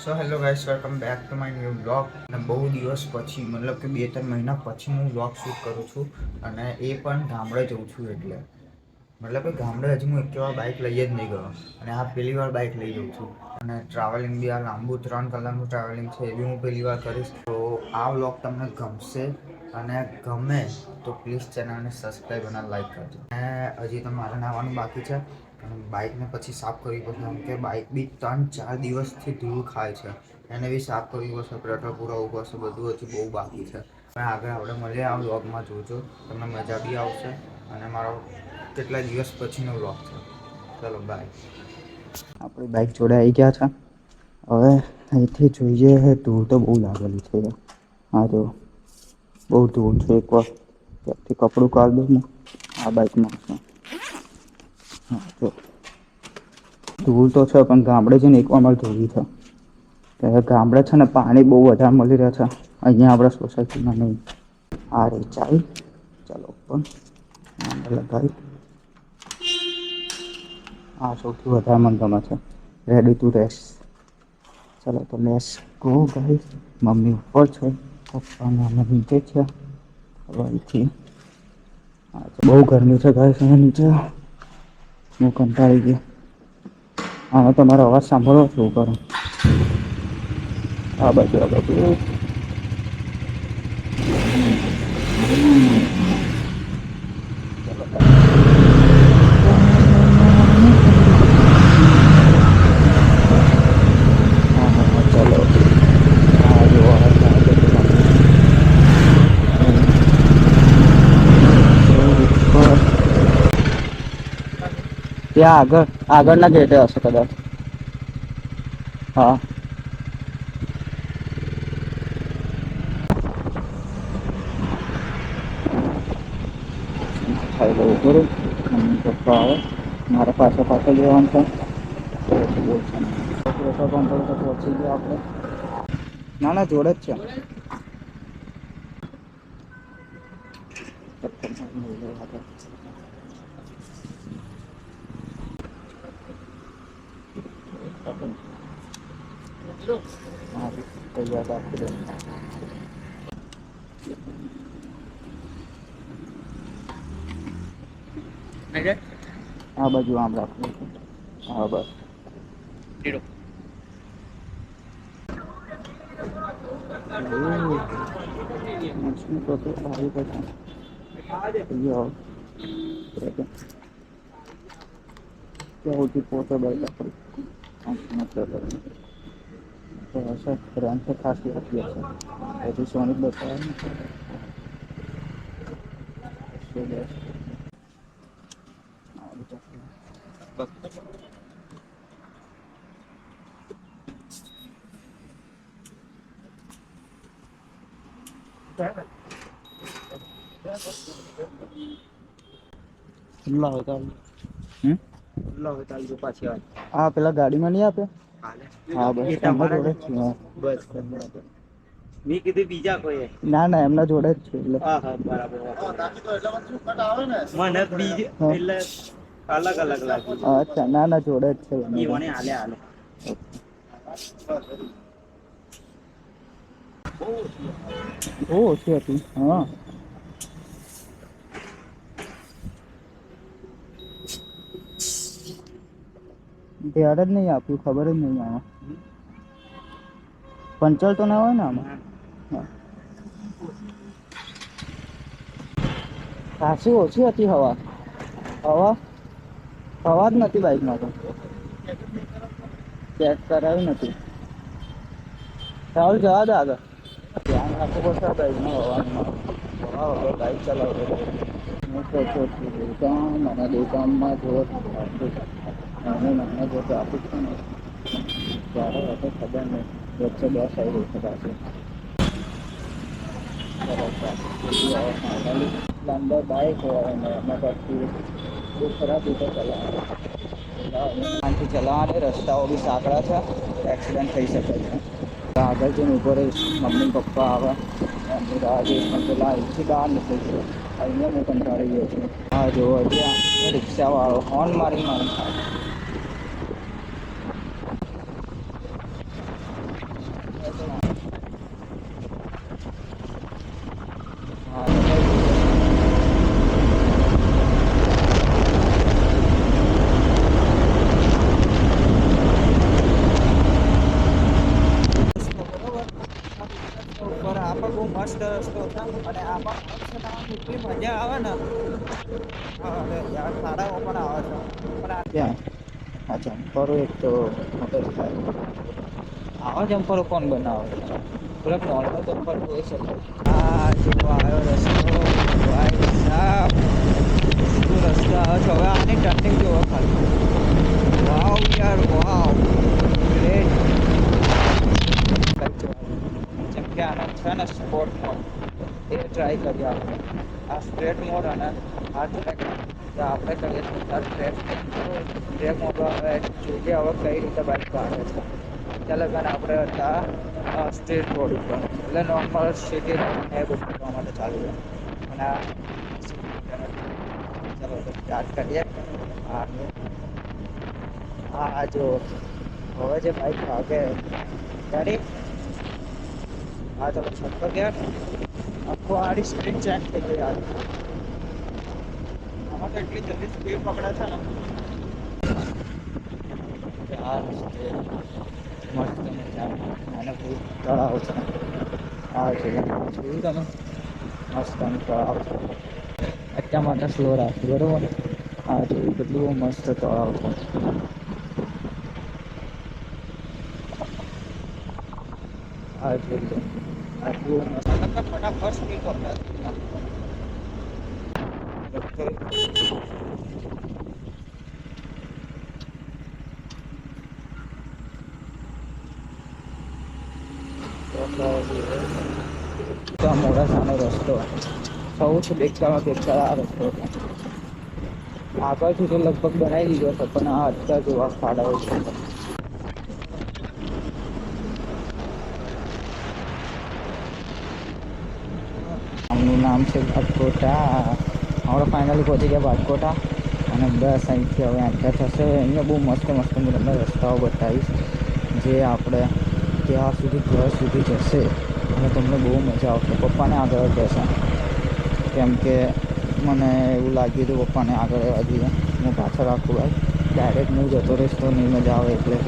So hello guys, welcome back to my new blog. અને બહુ દિવસ પછી, મતલબ કે 2-3 મહિના પછી હું બ્લોગ શૂટ કરું છું. અને એ પણ ગામડે જઉં છું એટલે મતલબ કે ગામડે હજી હું એક વાર બાઇક લઈ જ નહીં ગયો. અને આ પહેલી વાર બાઇક લઈ જઉં છું. અને ટ્રાવેલિંગ બી આ લાંબુ 3 કલાકનું ટ્રાવેલિંગ છે, એ બી હું પહેલી વાર કરીશ. તો આ બ્લોગ તમને ગમશે અને ગમે તો પ્લીઝ ચેનલને સબસ્ક્રાઈબ અને લાઈક કરજો. અને હજી તો મારે નાવાનું બાકી છે. અને બાઇકને પછી સાફ કરવી પડશે, કેમ કે બાઇક બી 3-4 દિવસથી ધૂળ ખાય છે. એને બી સાફ કરવી પડશે, પેટ્રોલ પુરાવવું પડશે, બધું હજી બહુ બાકી છે. પણ આગળ આપણે મળીએ આ વ્લોગમાં, જોજો તમને મજા બી આવશે. અને મારો કેટલા દિવસ પછીનો વ્લોગ છે. ચલો બાય. આપણી બાઇક જોડે આવી ગયા છે. હવે અહીંથી જોઈએ, ધૂળ તો બહુ લાગેલી છે. હા જો બહુ ધૂળ છે. એકવાર ત્યાંથી કપડું કાઢ દઉં ને આ બાઇકમાં છે. હા જો ધૂળ તો છે, પણ ગામડે છે ને એકવાર અમારે ધોવી છે. ગામડે છે ને પાણી બહુ વધારે મળી રહે છે, અહીંયા આપણા સોસાયટીમાં નહીં. આ રહી ચાવી, ચાલો ઉપર લગાવી. આ સૌથી વધારે મને ગમે છે, રેડી ટુ રેસ. ચાલો તો લેટ્સ ગો ગાઈસ. મમ્મી ઉપર છે, પપ્પા ને અમે નીચે છે. હવે અહીંથી બહુ ગરમી છે ગાઈસ અહીંયા નીચે. હું કંટાળી ગયો. હા, તમારો અવાજ સાંભળવો છો ઉપર. આ બાજુ ચાલો આ જો ત્યાં આગળના ગેટે હશે કદાચ. હા ખાઈ લઉં બરોબર. મમ્મી પપ્પા આવે, મારે પાછળ જવાનું છે. પેટ્રોલ પંપ પર તો પહોંચી ગયા આપણે. ના ના જોડે જ છે. તૈયાર રાખી દે. આ બાજુ આમ રાખવું. હા બસ. મછલી તો આવી પછી क्योंकि पोते बैठा तो ऐसा रैम से खास होती है। अभी सोनिक बताया ना ખુલ્લા હોતા ખુલ્લા હોતા જો પાછી હા પેલા ગાડીમાં નહીં આપે હા બસ તમારા જોડે જ છે બસ મેં કીધું બીજા કોઈ ના ના એમના જોડે જ છે એટલે હા હા બરાબર મને બીજ એટલે અલગ અલગ લાગે અચ્છા ના ના જોડે જ છે ઈવને હાલે હાલે બહુ ઓછી હતી હા ધ્યાન જ નહીં આપ્યું ખબર જ નહીં આમાં પંચર તો ના હોય ને આમાં ખાસી ઓછી હતી હવા હવા જ નથી બાઇકમાં તો ચેક કરાવી નથી ચાલ જવા દે આગળ ધ્યાન રાખવું પડશે બાઇકમાં હવામાં હવા વગર બાઇક ચલાવતો હું તો દુકાન અને દુકાનમાં જો નાના જો ટ્રાફિક છે ને ત્યારે હતો ખબર નહીં વચ્ચે બસ આવી રહી છે પાછી લાંબા બાઇક હોય અને એમાં પછી બહુ ખરાબ રીતે ચલાવવાની ચલાવવાની રસ્તાઓ બી સાંકડા છે એક્સિડન્ટ થઈ શકે છે આગળ જઈને ઉભો રહીશ મમ્મી પપ્પા આવે એમની રાહ જોઈને પેલા અહીંથી બહાર નીકળી ગયો અહીંયા હું કંટાળી ગયો છું હા જોવો ત્યાં રિક્ષાવાળો હોર્ન મારી મસ્ત રસ્તો હતો અને આમાં એટલી મજા આવે ને અરે યાર સારા પણ આવે છે પણ ત્યાં આ જમ્પરો એક તો મગજ થાય આવા જમ્પરો કોણ બનાવે થોડાક નોર્મલ જમ્પર હોય શકે આ જો આવ્યો રસ્તો ભાઈ સાહેબ સીધું રસ્તો આવે છે હવે આની ટર્નિંગ જોવો ખાલી વાવ યાર વાવ ગ્રેટ જેમ કે આના છે ને સ્પોર્ટ મોડ એ ટ્રાય કરીએ આપણે આ સ્ટ્રેટ મોડ અને આ ટ્રેક આપણે કરીએ છીએ ટ્રેક મોડ હવે જોઈએ હવે કઈ રીતે બાઇક કાઢે છે ચાલો કારણ આપણે હતા સ્ટ્રેટ રોડ ઉપર એટલે નોર્મલ સિટી એ બધું કરવા માટે ચાલુ છે અને ચાલો સ્ટાર્ટ કરીએ હા જો હવે જે બાઇક ભાગે ગાડી હા ચાલો છત પર ગયા આખો આડી સ્પીડ ચેક થઈ ગઈ આમાં તો એટલી જલ્દી સ્પીડ પકડે છે ને યાર મસ્ત મજા અને બહુ તળાવ છે આ છે જોયું તમે મસ્ત તળાવ છે એટલા માટે સ્લો રાખી બરોબર આ જોયું કેટલું મસ્ત તળાવ છે આ જોયું આટલું ફટાફટ સ્પીડ પકડે મોડાસાનો રસ્તો સૌથી બેકારમાં બેકાર આ રસ્તો આગળથી તો લગભગ બનાવી દીધો હતો પણ આ અત્યારે જોવા ખાડાઓ છે આમનું નામ છે ભાટકોટા આપણે ફાઇનલી પહોંચી ગયા ભાટકોટા અને બસ અહીંથી હવે એન્ટર થશે અહીંયા બહુ મસ્ત મસ્ત હું તમને રસ્તાઓ બતાવીશ જે આપણે ત્યાં સુધી ઘર સુધી જશે અને તમને બહુ મજા આવશે પપ્પાને આગળ જશે કેમ કે મને એવું લાગ્યું હતું પપ્પાને આગળ રહેવા જોઈએ હું પાછળ રાખું ભાઈ ડાયરેક્ટ હું જતો રહીશ તો નહીં મજા આવે એટલે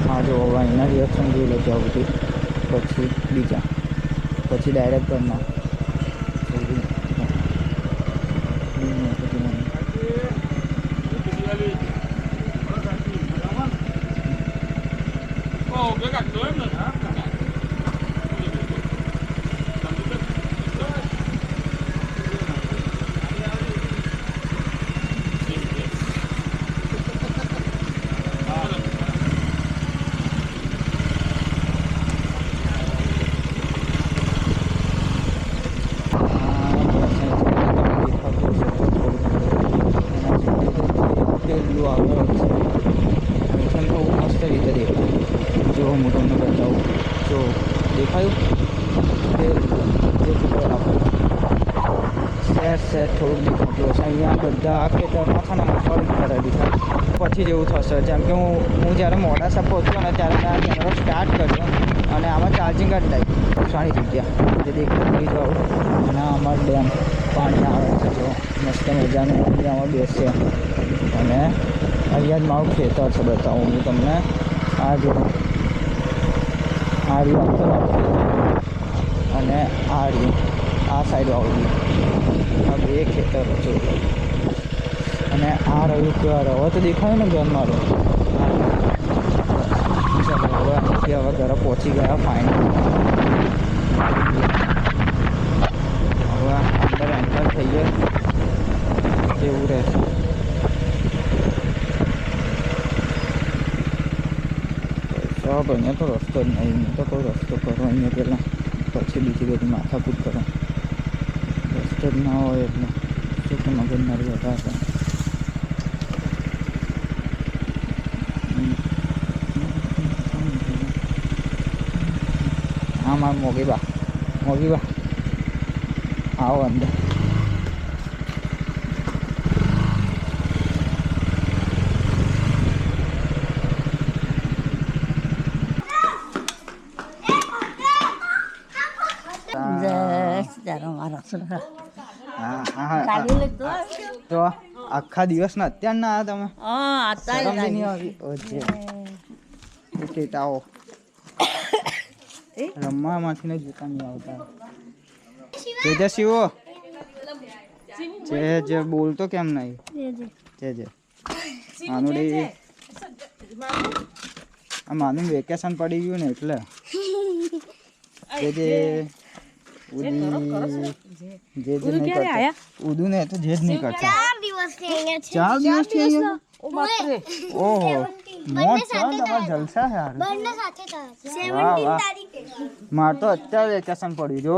હા જો હવે અહીંના રિએક્શન જોઈ લેજો આવતી પછી બીજા પછી ડાયરેક્ટ ઘરના જો હું તમને બતાવું જો દેખાયું સેટ થોડુંક દેખાતું હશે અહીંયા બધા ખેતરમાં છે ને મગફળી કરેલી છે પછી જેવું થશે જેમ કે હું જ્યારે મોડાસા પહોંચ્યો ને ત્યારે મેં આ કેમેરો સ્ટાર્ટ કર્યો અને આમાં ચાર્જિંગ જ લાગી સારી જગ્યા જે દેખાતું નહીં જાઉં અને અમારું ડેમ પાણી આવે છે જો મસ્ત મજાનું અહીંયામાં બેસીએ અને અહીંયા જ મારું ખેતર છે બતાવું હું તમને આ જો આ રહ્યું આખું અને આ રહ્યું આ સાઈડ આવડી આ બે ખેતરો છે અને આ રહ્યું કેવા રવો તો દેખાય ને ઘર મારું ચાલો હવે અહીંથી હવે ઘરે પહોંચી ગયા ફાઇનલ હવે અંદર એન્ટર થઈએ જેવું રહેશે સાહેબ અહીંયા તો રસ્તો જ નહીં હું તો કોઈ રસ્તો કરો અહીંયા પહેલાં પછી બીજી બધી માથાકૂટ કરો રસ્તો જ ના હોય એટલે શું કે મગજમારી વધારે હા મારા મોગીબા આવો અંદર તો આખા દિવસ ના અત્યાર ના તમે આવો રમવા માંથી જોતા નહીં આવતા જે શિવો જે બોલતો કેમ નહીં જે માનુડી આ માનું વેકેશન પડી ગયું ને એટલે ઉદુ ને તો જે જ નહીં કરતા 4 દિવસથી ઓહો મોજ છે તમારા જલસા છે યાર વાહ વાહ માર તો અત્યારે વેકેશન પડ્યું જો